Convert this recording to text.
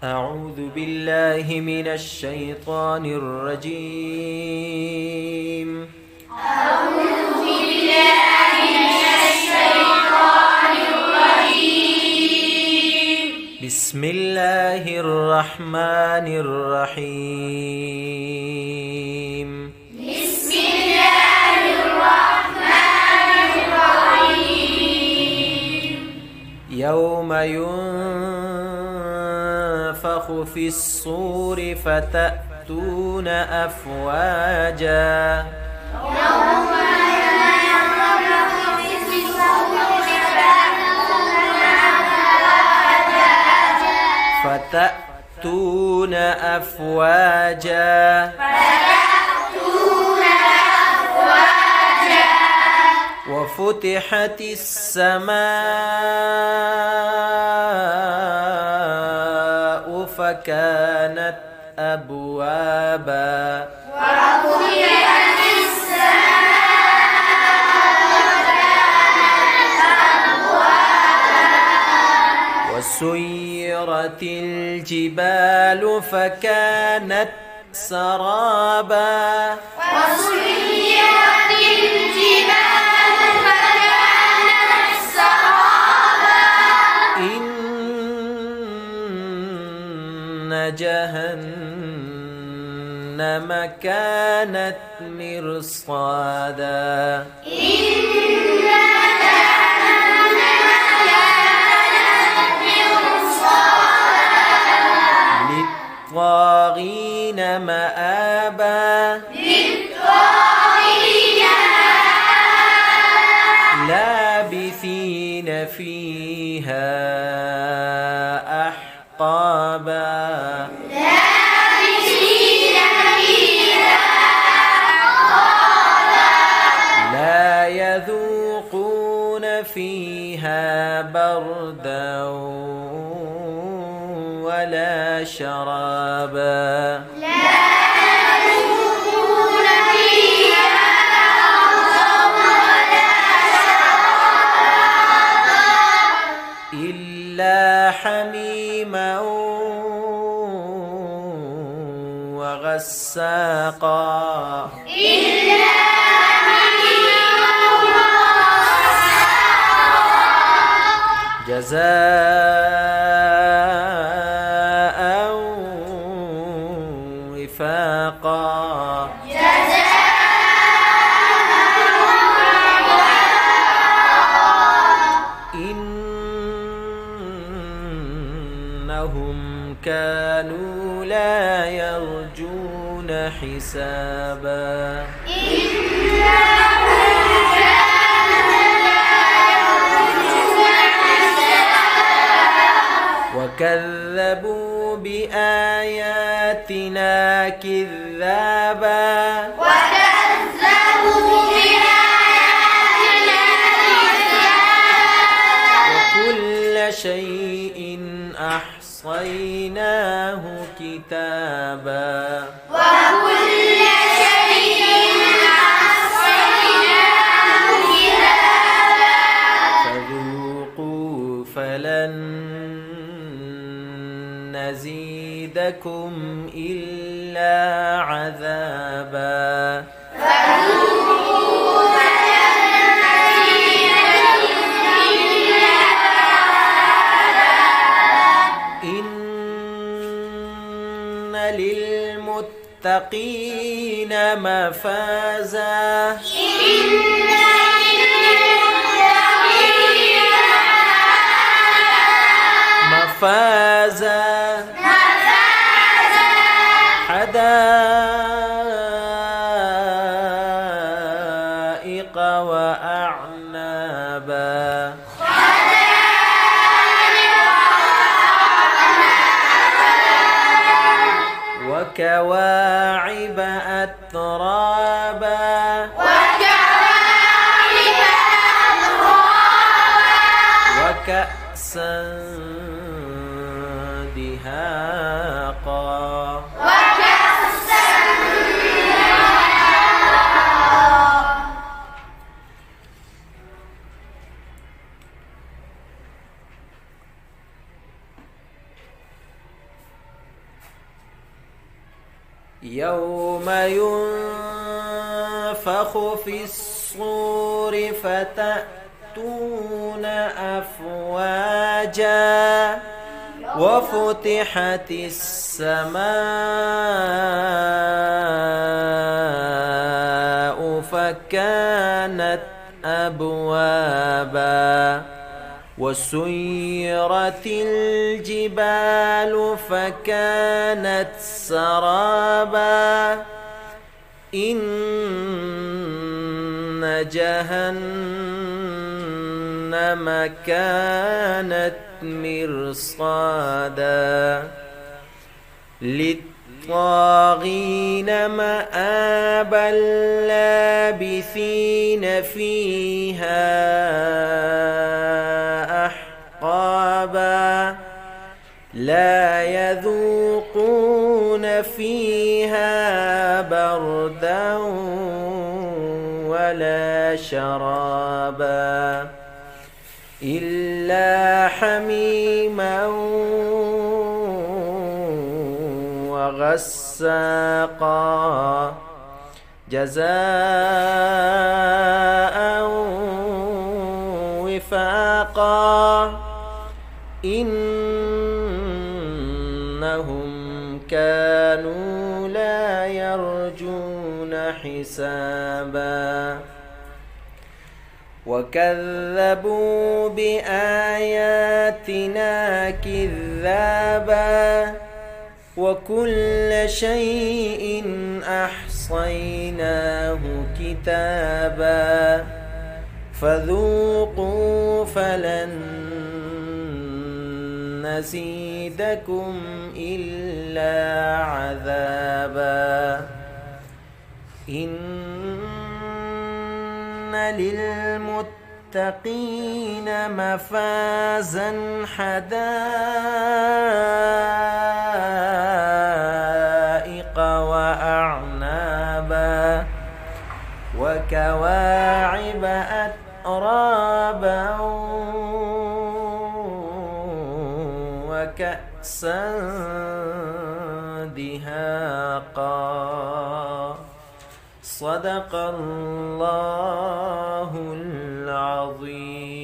أعوذ بالله من الشيطان الرجيم. أعوذ بالله من الشيطان الرجيم. بسم الله الرحمن الرحيم. بسم الله الرحمن الرحيم. يوم ينفخ في الصور فتأتون أفواجا. يوم ينفخ في الصور فتأتون أفواجا. وفتحت السماء فكانت أبوابا. وسيرت الجبال فكانت سرابا. وسيرت الجبال فكانت سرابا. إن جهنم كانت مرصادا. للطاغين مآبا. لابثين فيها أحقابا. لا يذوقون فيها بردا ولا شرابا. إلا حميما وغساقا. جزاء وفاقا. إنهم كانوا لا يرجون حسابا. وكذبوا بآياتنا كذابا. وكل شيء أحصيناه كتابا. فذوقوا فلن نزيدكم إلا عذابا. إن للمتقين مفازا. مفازا. حدائق وأعنابا. وكواعب أترابا. وكأسا دهاقا. يوم ينفخ في الصور فتأتون أفواجا وفتحت السماء فكانت أبوابا وسيرت الجبال فكانت سرابا إن جهنم كانت مرصادا للطاغين مآبا لابثين فيها أحقابا لا يذوقون فيها بردا ولا شرابا إلا حميما وغساقا جزاء وفاقا إنهم كانوا لا يرجون حسابا وكذبوا بآياتنا كذابا وكل شيء أحصيناه كتابا فذوقوا فلن نزيدكم إلا عذابا إن للمتقين مفازا حدائق وأعنابا وكواعب أترابا وكأسا دهاقا صدق الله العظيم.